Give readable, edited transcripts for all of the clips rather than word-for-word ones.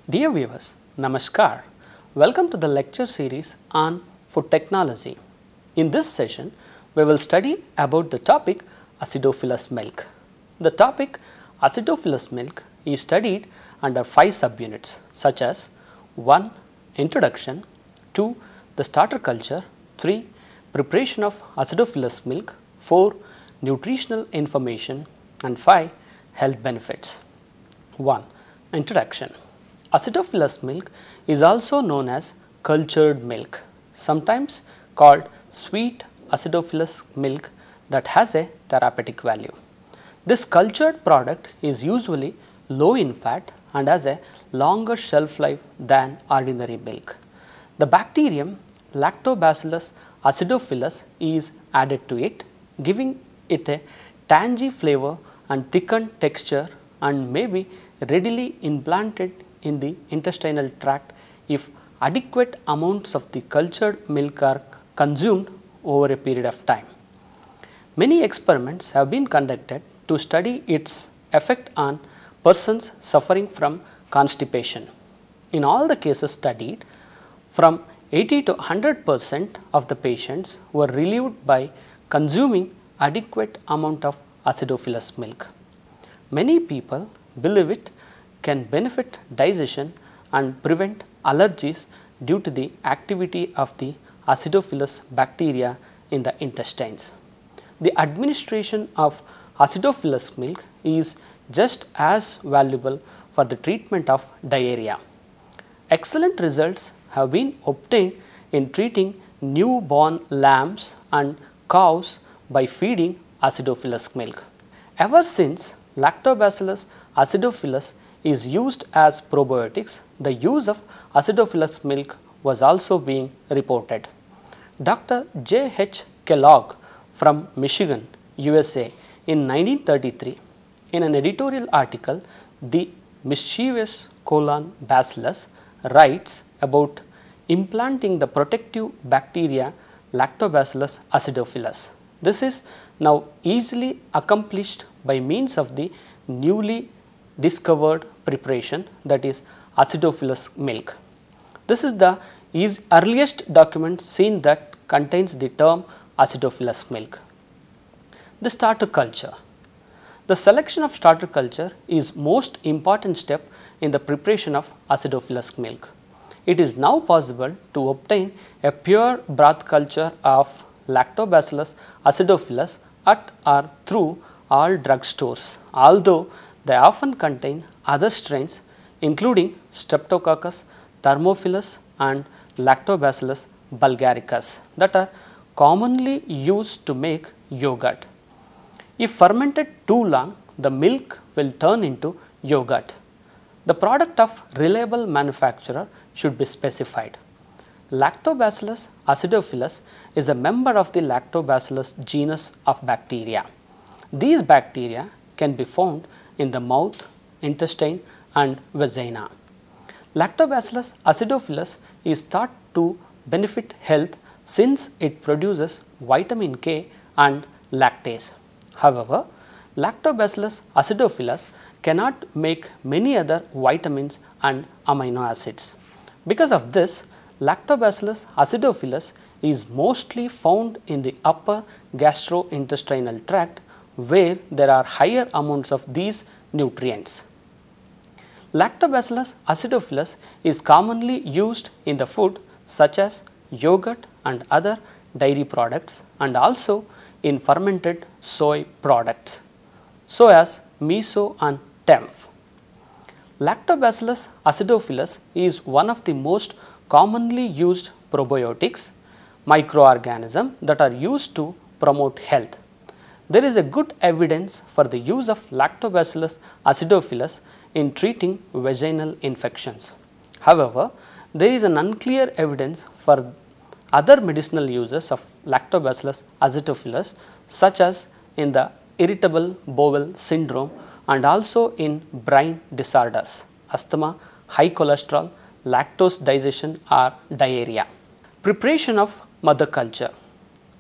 Dear viewers, Namaskar. Welcome to the lecture series on food technology. In this session, we will study about the topic acidophilus milk. The topic acidophilus milk is studied under 5 subunits such as 1. Introduction, 2. The starter culture, 3. Preparation of acidophilus milk, 4. Nutritional information, and 5. Health benefits. 1. Introduction. Acidophilus milk is also known as cultured milk, sometimes called sweet acidophilus milk that has a therapeutic value. This cultured product is usually low in fat and has a longer shelf life than ordinary milk. The bacterium Lactobacillus acidophilus is added to it, giving it a tangy flavor and thickened texture, and may be readily implanted in the intestinal tract if adequate amounts of the cultured milk are consumed over a period of time. Many experiments have been conducted to study its effect on persons suffering from constipation. In all the cases studied, from 80 to 100% of the patients were relieved by consuming adequate amount of acidophilus milk. Many people believe it can benefit digestion and prevent allergies due to the activity of the acidophilus bacteria in the intestines. The administration of acidophilus milk is just as valuable for the treatment of diarrhea. Excellent results have been obtained in treating newborn lambs and cows by feeding acidophilus milk. Ever since Lactobacillus acidophilus is used as probiotics, the use of acidophilus milk was also being reported. Dr. J. H. Kellogg from Michigan, USA in 1933, in an editorial article, The Mischievous Bacillus, writes about implanting the protective bacteria Lactobacillus acidophilus. This is now easily accomplished by means of the newly discovered preparation, that is acidophilus milk. This is the earliest document seen that contains the term acidophilus milk. The starter culture. The selection of starter culture is most important step in the preparation of acidophilus milk. It is now possible to obtain a pure broth culture of Lactobacillus acidophilus at or through all drugstores, although they often contain other strains including Streptococcus, Thermophilus and Lactobacillus bulgaricus that are commonly used to make yogurt. If fermented too long, the milk will turn into yogurt. The product of reliable manufacturer should be specified. Lactobacillus acidophilus is a member of the Lactobacillus genus of bacteria. These bacteria can be found in the mouth, intestine and vagina. Lactobacillus acidophilus is thought to benefit health since it produces vitamin K and lactase. However, Lactobacillus acidophilus cannot make many other vitamins and amino acids. Because of this, Lactobacillus acidophilus is mostly found in the upper gastrointestinal tract where there are higher amounts of these nutrients. Lactobacillus acidophilus is commonly used in the food such as yogurt and other dairy products, and also in fermented soy products, so as miso and tempeh. Lactobacillus acidophilus is one of the most commonly used probiotics microorganisms that are used to promote health. There is a good evidence for the use of Lactobacillus acidophilus in treating vaginal infections. However, there is an unclear evidence for other medicinal uses of Lactobacillus acidophilus, such as in the irritable bowel syndrome and also in brain disorders, asthma, high cholesterol, lactose digestion or diarrhea. Preparation of mother culture.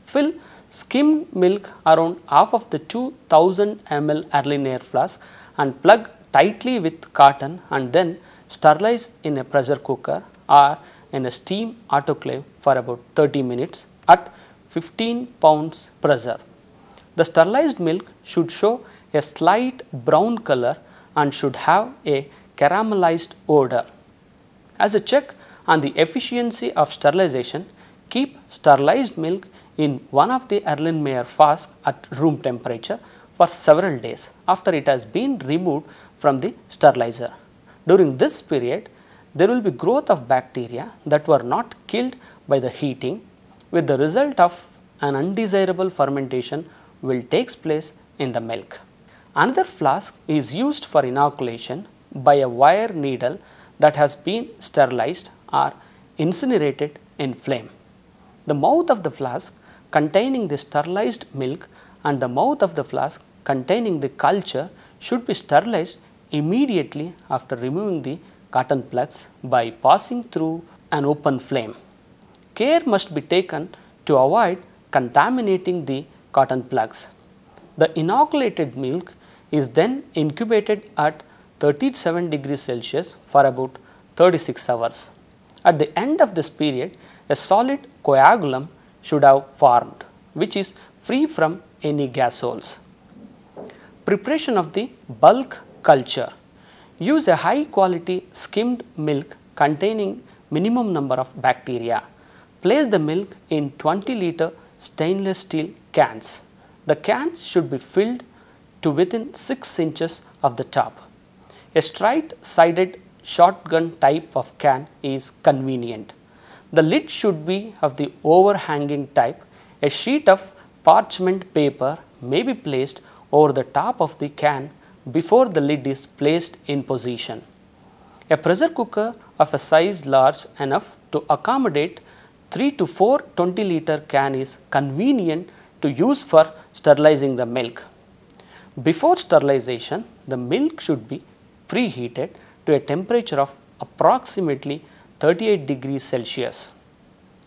Fill skim milk around half of the 2000 ml Erlenmeyer flask and plug tightly with cotton, and then sterilized in a pressure cooker or in a steam autoclave for about 30 minutes at 15 pounds pressure. The sterilized milk should show a slight brown color and should have a caramelized odor. As a check on the efficiency of sterilization, keep sterilized milk in one of the Erlenmeyer flasks at room temperature for several days after it has been removed from the sterilizer. During this period, there will be growth of bacteria that were not killed by the heating, with the result of an undesirable fermentation will take place in the milk. Another flask is used for inoculation by a wire needle that has been sterilized or incinerated in flame. The mouth of the flask containing the sterilized milk and the mouth of the flask containing the culture should be sterilized immediately after removing the cotton plugs by passing through an open flame. Care must be taken to avoid contaminating the cotton plugs. The inoculated milk is then incubated at 37 degrees Celsius for about 36 hours. At the end of this period, a solid coagulum should have formed, which is free from any gas holes. Preparation of the bulk culture. Use a high quality skimmed milk containing minimum number of bacteria. Place the milk in 20-liter stainless steel cans. The cans should be filled to within 6 inches of the top. A straight-sided shotgun type of can is convenient. The lid should be of the overhanging type. A sheet of parchment paper may be placed over the top of the can before the lid is placed in position. A pressure cooker of a size large enough to accommodate 3 to 4 20-liter can is convenient to use for sterilizing the milk. Before sterilization, the milk should be preheated to a temperature of approximately 38 degrees Celsius.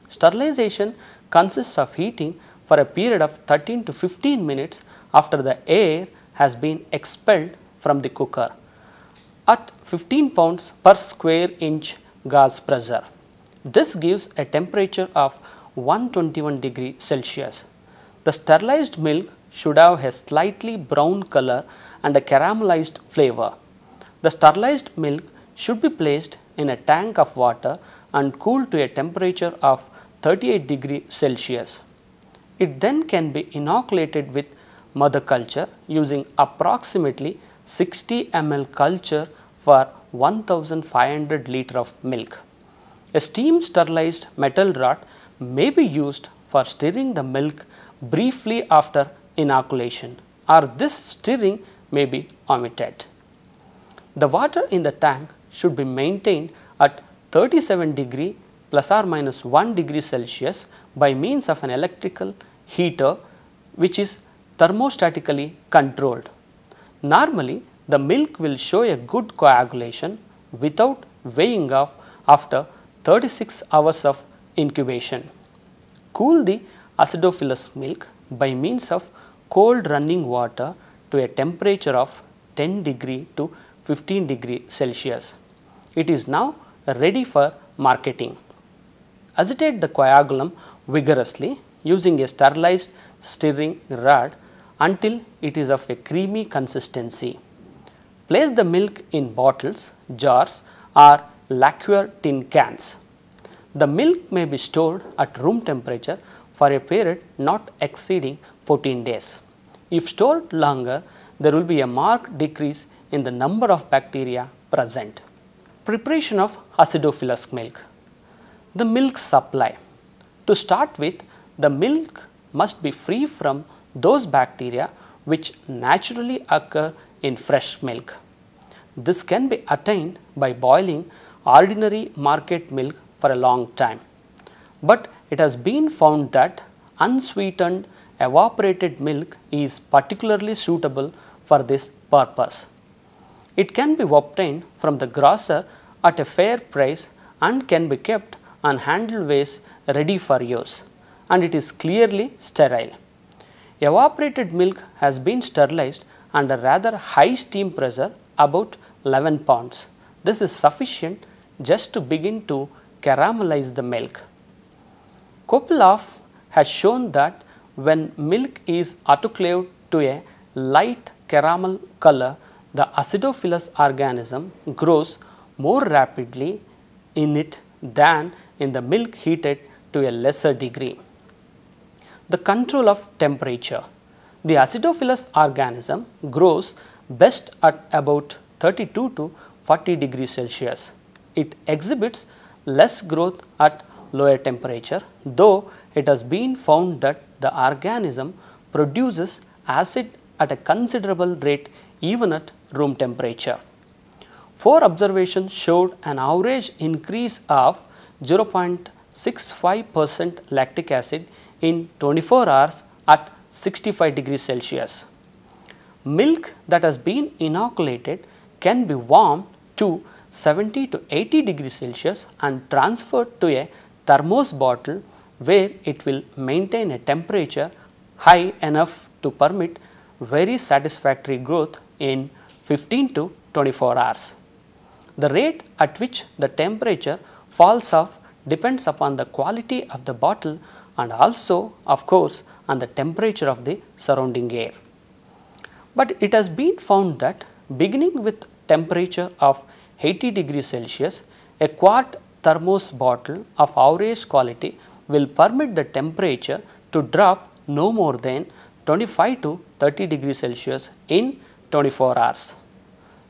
Sterilization consists of heating for a period of 13 to 15 minutes after the air has been expelled from the cooker at 15 pounds per square inch gas pressure. This gives a temperature of 121 degrees Celsius. The sterilized milk should have a slightly brown color and a caramelized flavor. The sterilized milk should be placed in a tank of water and cooled to a temperature of 38 degrees Celsius. It then can be inoculated with mother culture using approximately 60 ml culture for 1500 liter of milk. A steam sterilized metal rod may be used for stirring the milk briefly after inoculation, or this stirring may be omitted. The water in the tank should be maintained at 37 degree plus or minus 1 degree Celsius by means of an electrical heater which is thermostatically controlled. Normally, the milk will show a good coagulation without weighing off after 36 hours of incubation. Cool the acidophilus milk by means of cold running water to a temperature of 10 degree to 15 degree Celsius. It is now ready for marketing. Agitate the coagulum vigorously using a sterilized stirring rod until it is of a creamy consistency. Place the milk in bottles, jars or lacquer tin cans. The milk may be stored at room temperature for a period not exceeding 14 days. If stored longer, there will be a marked decrease in the number of bacteria present. Preparation of acidophilus milk. The milk supply. To start with, the milk must be free from those bacteria which naturally occur in fresh milk. This can be attained by boiling ordinary market milk for a long time, but it has been found that unsweetened evaporated milk is particularly suitable for this purpose. It can be obtained from the grocer at a fair price and can be kept on handleways ready for use, and it is clearly sterile. Evaporated milk has been sterilized under rather high steam pressure, about 11 pounds. This is sufficient just to begin to caramelize the milk. Kopilov has shown that when milk is autoclaved to a light caramel color, the acidophilus organism grows more rapidly in it than in the milk heated to a lesser degree. The control of temperature. The acidophilus organism grows best at about 32 to 40 degrees Celsius. It exhibits less growth at lower temperature, though it has been found that the organism produces acid at a considerable rate even at room temperature. 4 observations showed an average increase of 0.65% lactic acid in 24 hours at 65 degrees Celsius. Milk that has been inoculated can be warmed to 70 to 80 degrees Celsius and transferred to a thermos bottle where it will maintain a temperature high enough to permit very satisfactory growth in 15 to 24 hours. The rate at which the temperature falls off depends upon the quality of the bottle and also of course on the temperature of the surrounding air. But it has been found that beginning with temperature of 80 degrees Celsius, a quart thermos bottle of average quality will permit the temperature to drop no more than 25 to 30 degrees Celsius in 24 hours.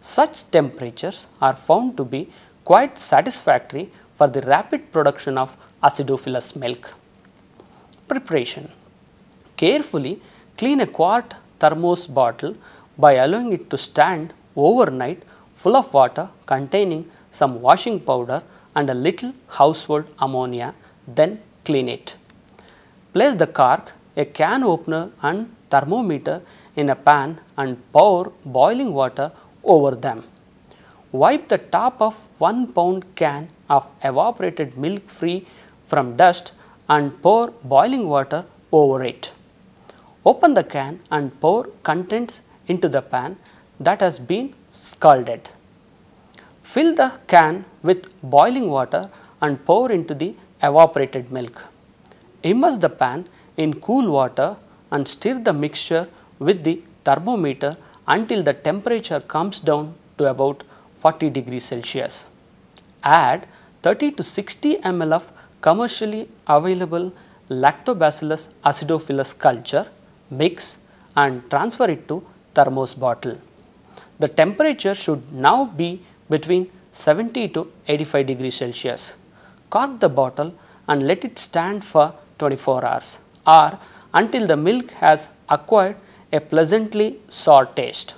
Such temperatures are found to be quite satisfactory for the rapid production of acidophilus milk. Preparation. Carefully clean a quart thermos bottle by allowing it to stand overnight full of water containing some washing powder and a little household ammonia, then clean it. Place the cork, a can opener and thermometer in a pan and pour boiling water over them. Wipe the top of 1 pound can of evaporated milk free from dust and pour boiling water over it. Open the can and pour contents into the pan that has been scalded. Fill the can with boiling water and pour into the evaporated milk. Immerse the pan in cool water and stir the mixture with the thermometer until the temperature comes down to about 40 degrees Celsius. Add 30 to 60 ml of commercially available Lactobacillus acidophilus culture, mix and transfer it to thermos bottle. The temperature should now be between 70 to 85 degrees Celsius. Cork the bottle and let it stand for 24 hours or until the milk has acquired a pleasantly sour taste.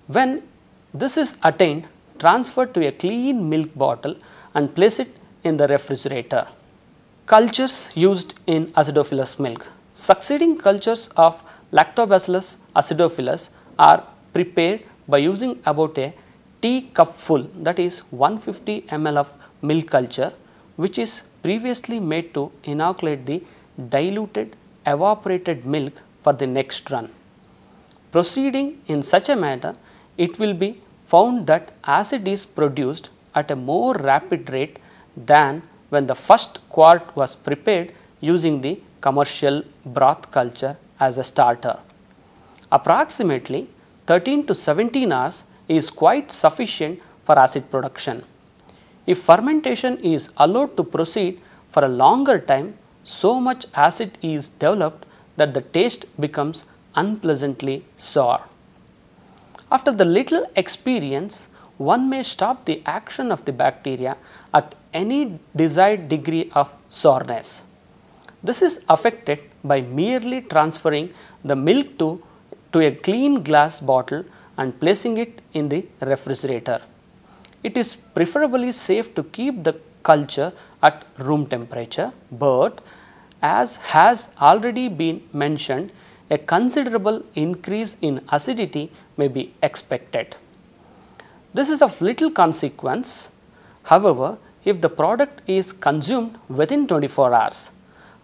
When this is attained, transfer to a clean milk bottle and place it in the refrigerator. Cultures used in acidophilus milk. Succeeding cultures of Lactobacillus acidophilus are prepared by using about a teacupful, that is 150 ml of milk culture, which is previously made to inoculate the diluted evaporated milk for the next run. Proceeding in such a manner, it will be found that acid is produced at a more rapid rate than when the first quart was prepared using the commercial broth culture as a starter. Approximately 13 to 17 hours is quite sufficient for acid production. If fermentation is allowed to proceed for a longer time, so much acid is developed that the taste becomes unpleasantly sour. After the little experience, one may stop the action of the bacteria at any desired degree of sourness. This is affected by merely transferring the milk to a clean glass bottle and placing it in the refrigerator. It is preferably safe to keep the culture at room temperature, but as has already been mentioned, a considerable increase in acidity may be expected. This is of little consequence, however, if the product is consumed within 24 hours.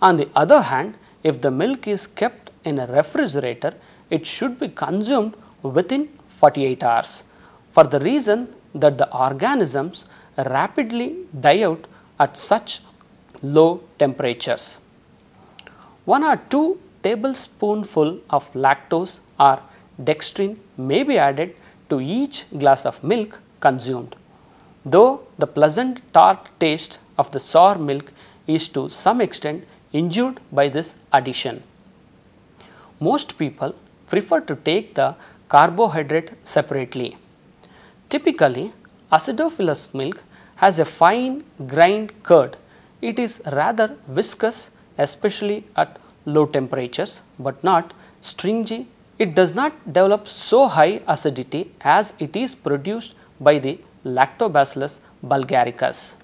On the other hand, if the milk is kept in a refrigerator, it should be consumed within 48 hours, for the reason that the organisms rapidly die out at such low temperatures. 1 or 2 tablespoonful of lactose or dextrin may be added to each glass of milk consumed, though the pleasant tart taste of the sour milk is to some extent injured by this addition. Most people prefer to take the carbohydrate separately. Typically, acidophilus milk has a fine grained curd. It is rather viscous, especially at low temperatures, but not stringy. It does not develop so high acidity as it is produced by the Lactobacillus bulgaricus.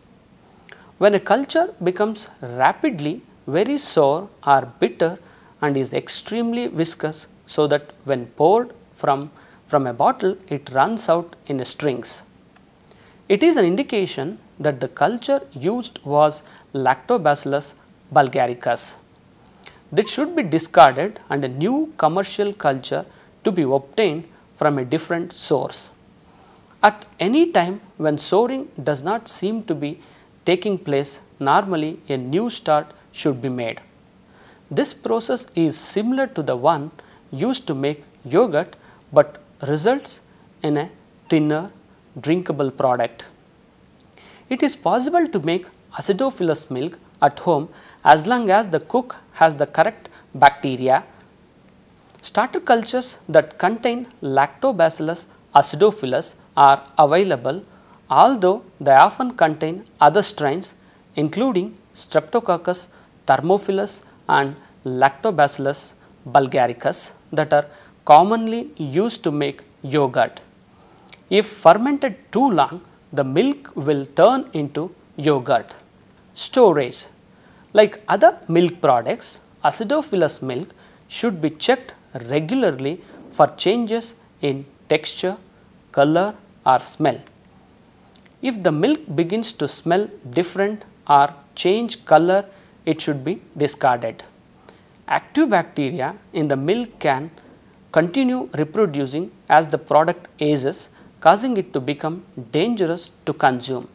When a culture becomes rapidly very sour or bitter and is extremely viscous, so that when poured from a bottle it runs out in strings, it is an indication that the culture used was Lactobacillus bulgaricus. This should be discarded and a new commercial culture to be obtained from a different source. At any time when souring does not seem to be taking place, normally a new start should be made. This process is similar to the one used to make yogurt, but results in a thinner drinkable product. It is possible to make acidophilus milk at home as long as the cook has the correct bacteria. Starter cultures that contain Lactobacillus acidophilus are available, although they often contain other strains including Streptococcus thermophilus and Lactobacillus bulgaricus that are commonly used to make yogurt. If fermented too long, the milk will turn into yogurt. Storage. Like other milk products, acidophilus milk should be checked regularly for changes in texture, color or smell. If the milk begins to smell different or change color, it should be discarded. Active bacteria in the milk can continue reproducing as the product ages, causing it to become dangerous to consume.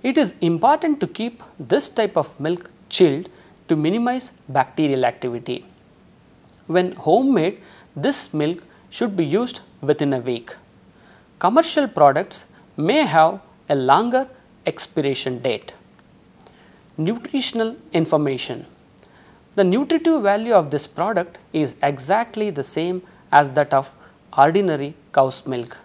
It is important to keep this type of milk chilled to minimize bacterial activity. When homemade, this milk should be used within a week. Commercial products may have a longer expiration date. Nutritional information. The nutritive value of this product is exactly the same as that of ordinary cow's milk.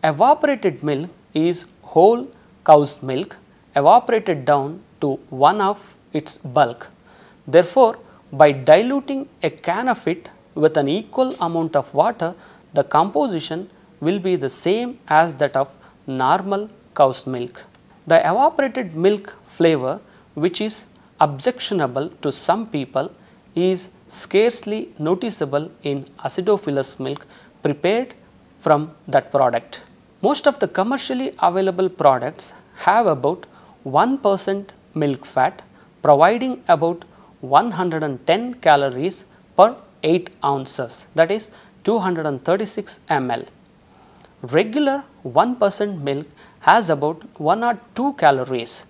Evaporated milk is whole cow's milk evaporated down to one of its bulk. Therefore, by diluting a can of it with an equal amount of water, the composition will be the same as that of normal cow's milk. The evaporated milk flavor, which is objectionable to some people, is scarcely noticeable in acidophilus milk prepared from that product. Most of the commercially available products have about 1% milk fat, providing about 110 calories per 8 ounces, that is 236 ml. Regular 1% milk has about 1 or 2 calories.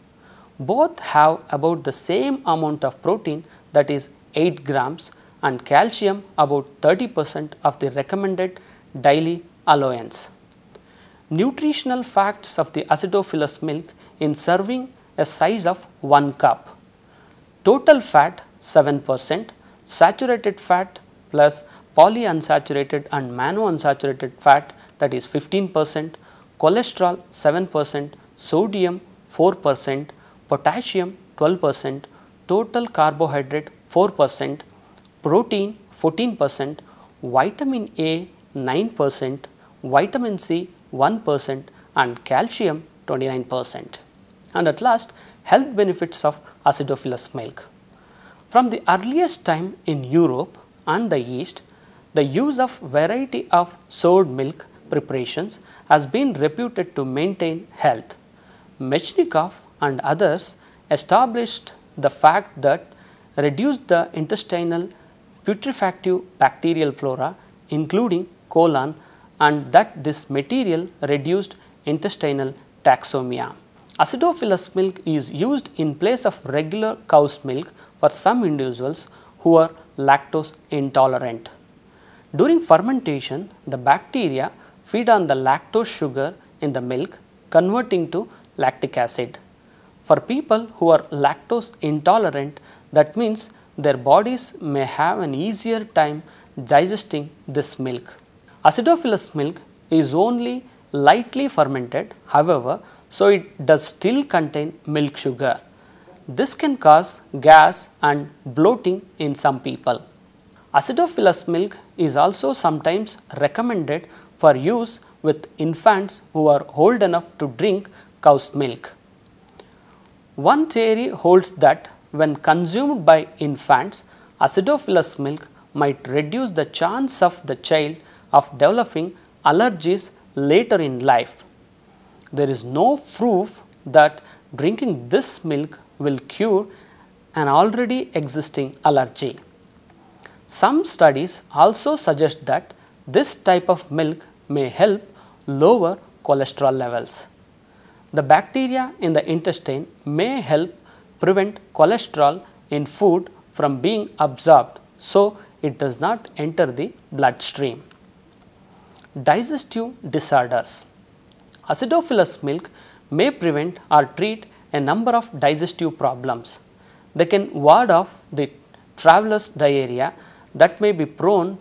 Both have about the same amount of protein, that is 8 grams, and calcium about 30% of the recommended daily allowance. Nutritional facts of the acidophilus milk in serving a size of 1 cup. Total fat 7%, saturated fat plus polyunsaturated and monounsaturated fat, that is 15%, cholesterol 7%, sodium 4%, potassium 12%, total carbohydrate 4%, protein 14%, vitamin A 9%, vitamin C 1% and calcium 29%. And at last, health benefits of acidophilus milk. From the earliest time in Europe and the East, the use of variety of soured milk preparations has been reputed to maintain health. Mechnikov and others established the fact that reduced the intestinal putrefactive bacterial flora including colon, and that this material reduced intestinal taxomia. Acidophilus milk is used in place of regular cow's milk for some individuals who are lactose intolerant. During fermentation, the bacteria feed on the lactose sugar in the milk, converting to lactic acid. For people who are lactose intolerant, that means their bodies may have an easier time digesting this milk. Acidophilus milk is only lightly fermented, however, so it does still contain milk sugar. This can cause gas and bloating in some people. Acidophilus milk is also sometimes recommended for use with infants who are old enough to drink cow's milk. One theory holds that when consumed by infants, acidophilus milk might reduce the chance of the child of developing allergies later in life. There is no proof that drinking this milk will cure an already existing allergy. Some studies also suggest that this type of milk may help lower cholesterol levels. The bacteria in the intestine may help prevent cholesterol in food from being absorbed, so it does not enter the bloodstream. Digestive disorders. Acidophilus milk may prevent or treat a number of digestive problems. They can ward off the traveler's diarrhea that may be prone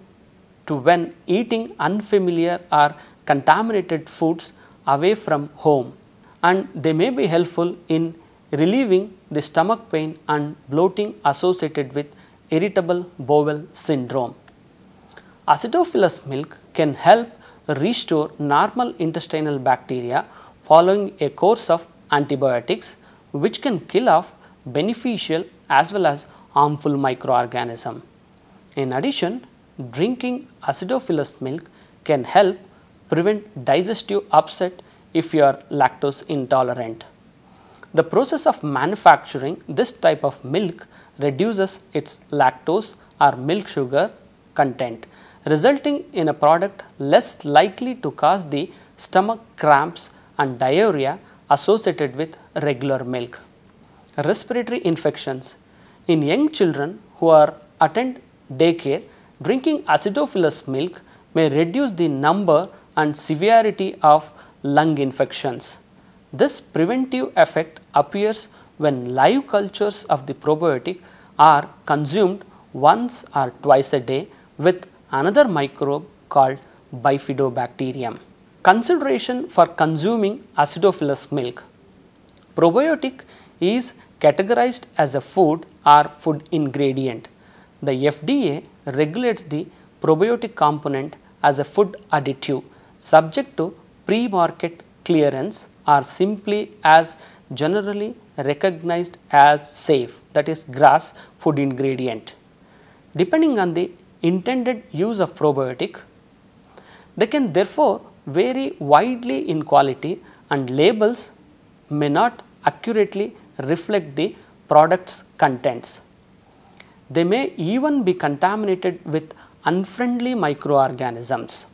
to when eating unfamiliar or contaminated foods away from home, and they may be helpful in relieving the stomach pain and bloating associated with irritable bowel syndrome. Acidophilus milk can help restore normal intestinal bacteria following a course of antibiotics, which can kill off beneficial as well as harmful microorganisms. In addition, drinking acidophilus milk can help prevent digestive upset if you are lactose intolerant. The process of manufacturing this type of milk reduces its lactose or milk sugar content, resulting in a product less likely to cause the stomach cramps and diarrhea associated with regular milk. Respiratory infections. In young children who are attend daycare, drinking acidophilus milk may reduce the number and severity of lung infections. This preventive effect appears when live cultures of the probiotic are consumed once or twice a day with another microbe called bifidobacterium. Consideration for consuming acidophilus milk. Probiotic is categorized as a food or food ingredient. The FDA regulates the probiotic component as a food additive subject to pre-market clearance or simply as generally recognized as safe, that is GRAS food ingredient. Depending on the intended use of probiotic, they can therefore vary widely in quality and labels may not accurately reflect the product's contents. They may even be contaminated with unfriendly microorganisms.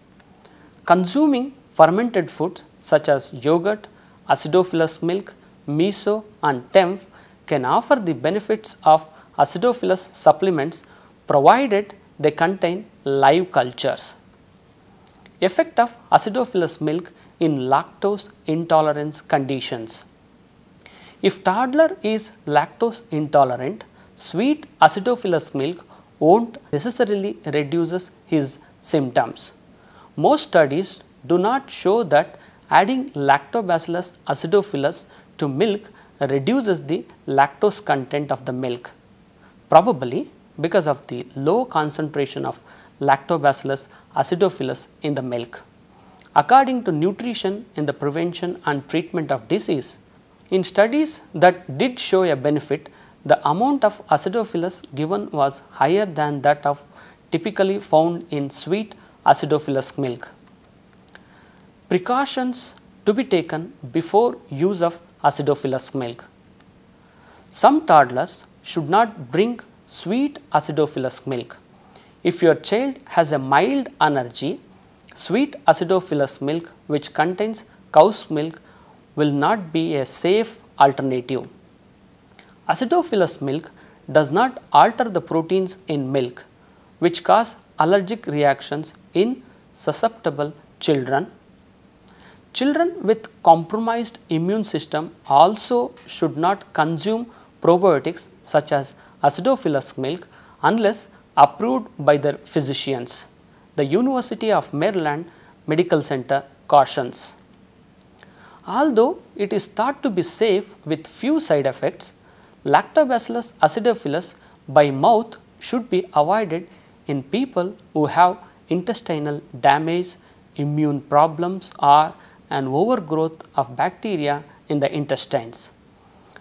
Consuming fermented foods such as yogurt, acidophilus milk, miso and temph can offer the benefits of acidophilus supplements provided they contain live cultures. Effect of acidophilus milk in lactose intolerance conditions. If toddler is lactose intolerant, sweet acidophilus milk won't necessarily reduces his symptoms. Most studies do not show that adding Lactobacillus acidophilus to milk reduces the lactose content of the milk, probably because of the low concentration of Lactobacillus acidophilus in the milk. According to Nutrition in the Prevention and Treatment of Disease, in studies that did show a benefit, the amount of acidophilus given was higher than that of typically found in sweet acidophilus milk. Precautions to be taken before use of acidophilus milk. Some toddlers should not drink sweet acidophilus milk. If your child has a mild allergy, sweet acidophilus milk which contains cow's milk will not be a safe alternative. Acidophilus milk does not alter the proteins in milk, which cause allergic reactions in susceptible children. Children with compromised immune system also should not consume probiotics such as acidophilus milk unless approved by their physicians. The University of Maryland Medical Center cautions. Although it is thought to be safe with few side effects, Lactobacillus acidophilus by mouth should be avoided in people who have intestinal damage, immune problems, or an overgrowth of bacteria in the intestines.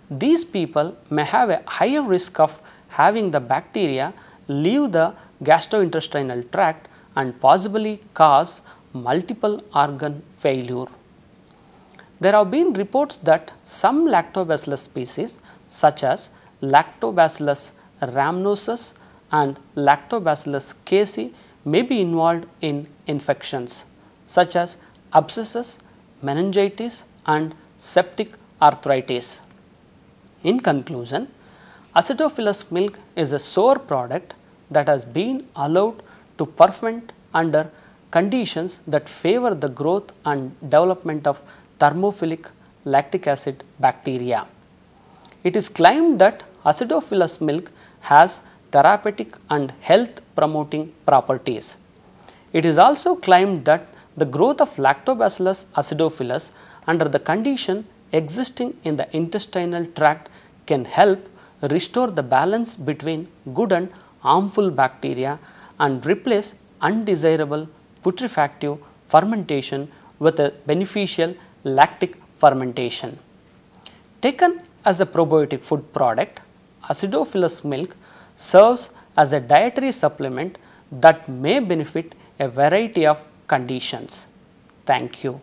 These people may have a higher risk of having the bacteria leave the gastrointestinal tract and possibly cause multiple organ failure. There have been reports that some Lactobacillus species such as Lactobacillus rhamnosus and Lactobacillus casei may be involved in infections such as abscesses, meningitis and septic arthritis. In conclusion, acidophilus milk is a sour product that has been allowed to ferment under conditions that favor the growth and development of thermophilic lactic acid bacteria. It is claimed that acidophilus milk has therapeutic and health promoting properties. It is also claimed that the growth of Lactobacillus acidophilus under the condition existing in the intestinal tract can help restore the balance between good and harmful bacteria and replace undesirable putrefactive fermentation with a beneficial lactic fermentation. Taken as a probiotic food product, acidophilus milk serves as a dietary supplement that may benefit a variety of conditions. Thank you.